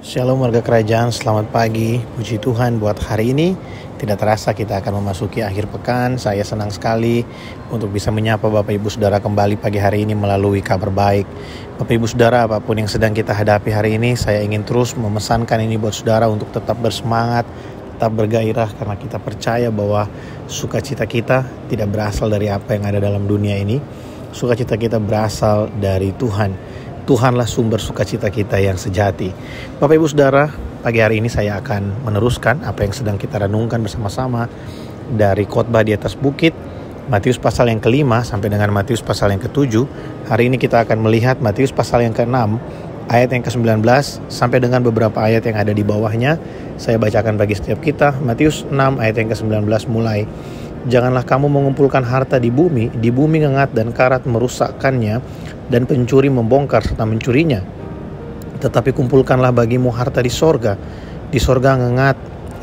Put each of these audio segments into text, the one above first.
Shalom warga kerajaan, selamat pagi. Puji Tuhan buat hari ini. Tidak terasa kita akan memasuki akhir pekan. Saya senang sekali untuk bisa menyapa Bapak Ibu Saudara kembali pagi hari ini melalui kabar baik. Bapak Ibu Saudara, apapun yang sedang kita hadapi hari ini, saya ingin terus memesankan ini buat Saudara untuk tetap bersemangat, tetap bergairah, karena kita percaya bahwa sukacita kita tidak berasal dari apa yang ada dalam dunia ini. Sukacita kita berasal dari Tuhan. Tuhanlah sumber sukacita kita yang sejati. Bapak Ibu Saudara, pagi hari ini saya akan meneruskan apa yang sedang kita renungkan bersama-sama dari khotbah di atas bukit, Matius pasal yang ke-5 sampai dengan Matius pasal yang ke-7. Hari ini kita akan melihat Matius pasal yang ke-6, ayat yang ke-19 sampai dengan beberapa ayat yang ada di bawahnya. Saya bacakan bagi setiap kita. Matius 6 ayat yang ke-19 mulai. Janganlah kamu mengumpulkan harta di bumi ngengat dan karat merusakkannya, dan pencuri membongkar serta mencurinya. Tetapi kumpulkanlah bagimu harta di sorga ngengat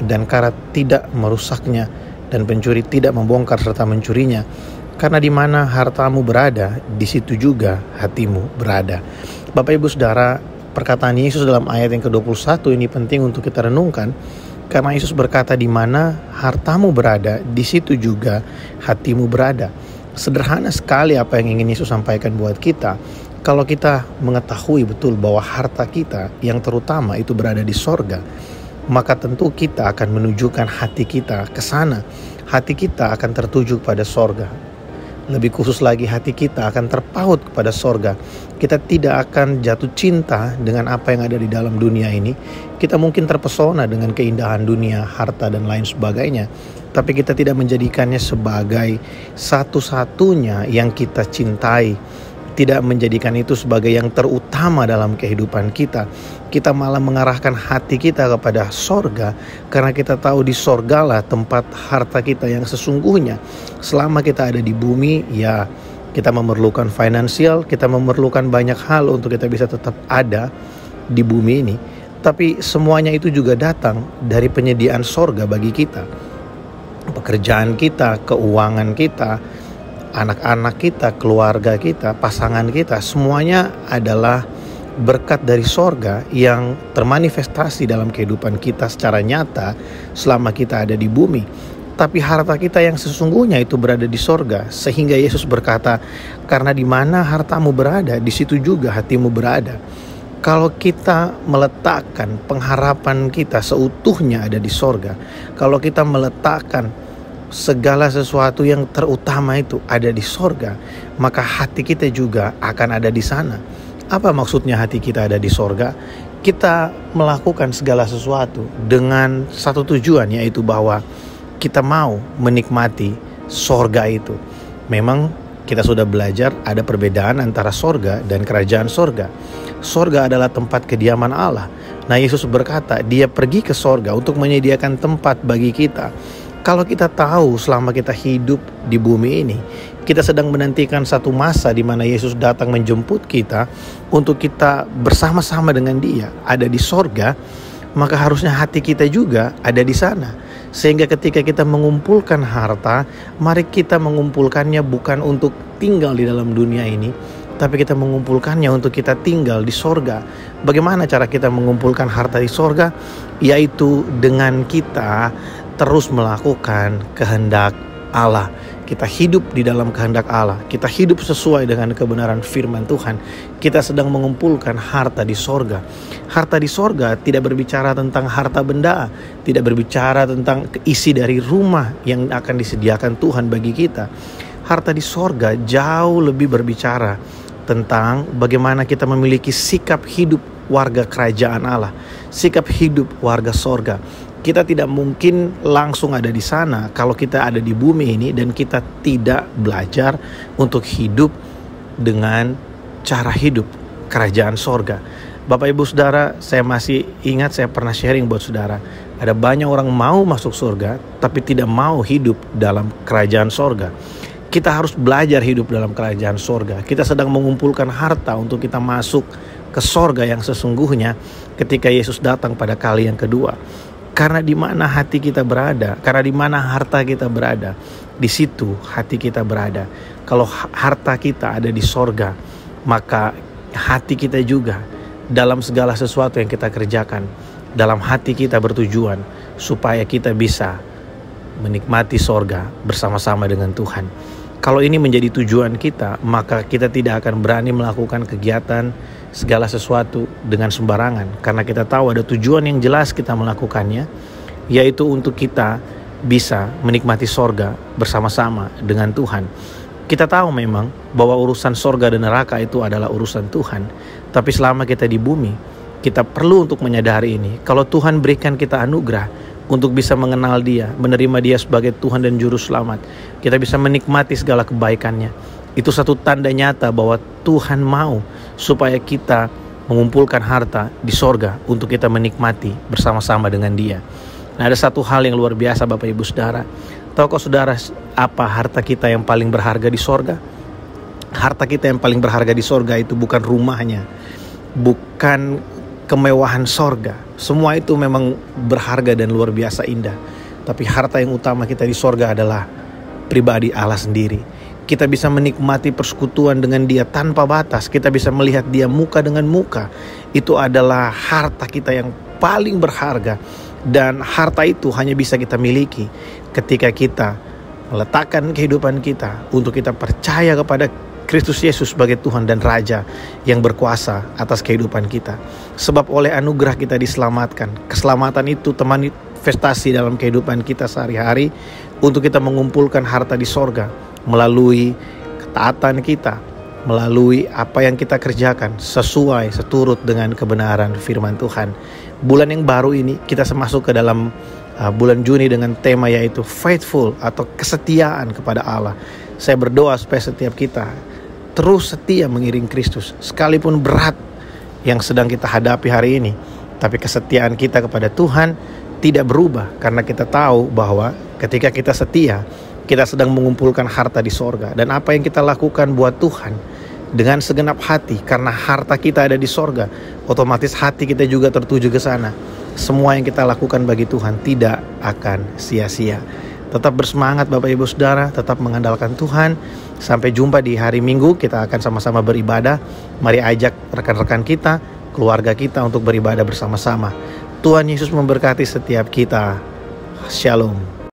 dan karat tidak merusaknya, dan pencuri tidak membongkar serta mencurinya. Karena di mana hartamu berada, di situ juga hatimu berada. Bapak Ibu Saudara, perkataan Yesus dalam ayat yang ke-21 ini penting untuk kita renungkan. Karena Yesus berkata, di mana hartamu berada, di situ juga hatimu berada. Sederhana sekali apa yang ingin Yesus sampaikan buat kita. Kalau kita mengetahui betul bahwa harta kita yang terutama itu berada di sorga, maka tentu kita akan menunjukkan hati kita ke sana. Hati kita akan tertuju pada sorga. Lebih khusus lagi, hati kita akan terpaut kepada sorga. Kita tidak akan jatuh cinta dengan apa yang ada di dalam dunia ini. Kita mungkin terpesona dengan keindahan dunia, harta dan lain sebagainya, tapi kita tidak menjadikannya sebagai satu-satunya yang kita cintai. Tidak menjadikan itu sebagai yang terutama dalam kehidupan kita. Kita malah mengarahkan hati kita kepada sorga, karena kita tahu di sorgalah tempat harta kita yang sesungguhnya. Selama kita ada di bumi, ya kita memerlukan finansial, kita memerlukan banyak hal untuk kita bisa tetap ada di bumi ini. Tapi semuanya itu juga datang dari penyediaan sorga bagi kita. Pekerjaan kita, keuangan kita, anak-anak kita, keluarga kita, pasangan kita, semuanya adalah berkat dari sorga yang termanifestasi dalam kehidupan kita secara nyata selama kita ada di bumi. Tapi harta kita yang sesungguhnya itu berada di sorga, sehingga Yesus berkata, karena di mana hartamu berada, di situ juga hatimu berada. Kalau kita meletakkan pengharapan kita seutuhnya ada di sorga, kalau kita meletakkan segala sesuatu yang terutama itu ada di sorga, maka hati kita juga akan ada di sana. Apa maksudnya hati kita ada di sorga? Kita melakukan segala sesuatu dengan satu tujuan, yaitu bahwa kita mau menikmati sorga itu. Memang kita sudah belajar ada perbedaan antara sorga dan kerajaan sorga. Sorga adalah tempat kediaman Allah. Nah, Yesus berkata dia pergi ke sorga untuk menyediakan tempat bagi kita. Kalau kita tahu selama kita hidup di bumi ini, kita sedang menantikan satu masa di mana Yesus datang menjemput kita untuk kita bersama-sama dengan Dia ada di sorga, maka harusnya hati kita juga ada di sana. Sehingga ketika kita mengumpulkan harta, mari kita mengumpulkannya bukan untuk tinggal di dalam dunia ini, tapi kita mengumpulkannya untuk kita tinggal di sorga. Bagaimana cara kita mengumpulkan harta di sorga? Yaitu dengan kita terus melakukan kehendak Allah. Kita hidup di dalam kehendak Allah. Kita hidup sesuai dengan kebenaran firman Tuhan. Kita sedang mengumpulkan harta di sorga. Harta di sorga tidak berbicara tentang harta benda, tidak berbicara tentang isi dari rumah yang akan disediakan Tuhan bagi kita. Harta di sorga jauh lebih berbicara tentang bagaimana kita memiliki sikap hidup warga kerajaan Allah, sikap hidup warga sorga. Kita tidak mungkin langsung ada di sana kalau kita ada di bumi ini dan kita tidak belajar untuk hidup dengan cara hidup kerajaan sorga. Bapak Ibu Saudara, saya masih ingat saya pernah sharing buat saudara. Ada banyak orang mau masuk sorga tapi tidak mau hidup dalam kerajaan sorga. Kita harus belajar hidup dalam kerajaan sorga. Kita sedang mengumpulkan harta untuk kita masuk ke sorga yang sesungguhnya ketika Yesus datang pada kali yang kedua. Karena di mana hati kita berada, karena di mana harta kita berada, di situ hati kita berada. Kalau harta kita ada di sorga, maka hati kita juga dalam segala sesuatu yang kita kerjakan, dalam hati kita bertujuan supaya kita bisa menikmati sorga bersama-sama dengan Tuhan. Kalau ini menjadi tujuan kita, maka kita tidak akan berani melakukan kegiatan segala sesuatu dengan sembarangan, karena kita tahu ada tujuan yang jelas kita melakukannya, yaitu untuk kita bisa menikmati sorga bersama-sama dengan Tuhan. Kita tahu memang bahwa urusan sorga dan neraka itu adalah urusan Tuhan, tapi selama kita di bumi, kita perlu untuk menyadari ini. Kalau Tuhan berikan kita anugerah untuk bisa mengenal Dia, menerima Dia sebagai Tuhan dan Juru Selamat, kita bisa menikmati segala kebaikannya. Itu satu tanda nyata bahwa Tuhan mau supaya kita mengumpulkan harta di sorga untuk kita menikmati bersama-sama dengan Dia. Nah, ada satu hal yang luar biasa Bapak Ibu Saudara. Tahukah saudara apa harta kita yang paling berharga di sorga? Harta kita yang paling berharga di sorga itu bukan rumahnya, bukan kemewahan sorga. Semua itu memang berharga dan luar biasa indah. Tapi harta yang utama kita di sorga adalah pribadi Allah sendiri. Kita bisa menikmati persekutuan dengan Dia tanpa batas. Kita bisa melihat Dia muka dengan muka. Itu adalah harta kita yang paling berharga. Dan harta itu hanya bisa kita miliki ketika kita meletakkan kehidupan kita untuk kita percaya kepada Kristus Yesus sebagai Tuhan dan Raja yang berkuasa atas kehidupan kita. Sebab oleh anugerah kita diselamatkan. Keselamatan itu manifestasi dalam kehidupan kita sehari-hari untuk kita mengumpulkan harta di sorga melalui ketaatan kita, melalui apa yang kita kerjakan sesuai seturut dengan kebenaran firman Tuhan. Bulan yang baru ini kita masuk ke dalam bulan Juni dengan tema yaitu faithful atau kesetiaan kepada Allah. Saya berdoa supaya setiap kita terus setia mengiring Kristus sekalipun berat yang sedang kita hadapi hari ini. Tapi kesetiaan kita kepada Tuhan tidak berubah, karena kita tahu bahwa ketika kita setia, kita sedang mengumpulkan harta di sorga. Dan apa yang kita lakukan buat Tuhan dengan segenap hati, karena harta kita ada di sorga, otomatis hati kita juga tertuju ke sana. Semua yang kita lakukan bagi Tuhan tidak akan sia-sia. Tetap bersemangat Bapak Ibu Saudara, tetap mengandalkan Tuhan. Sampai jumpa di hari Minggu, kita akan sama-sama beribadah. Mari ajak rekan-rekan kita, keluarga kita untuk beribadah bersama-sama. Tuhan Yesus memberkati setiap kita. Shalom.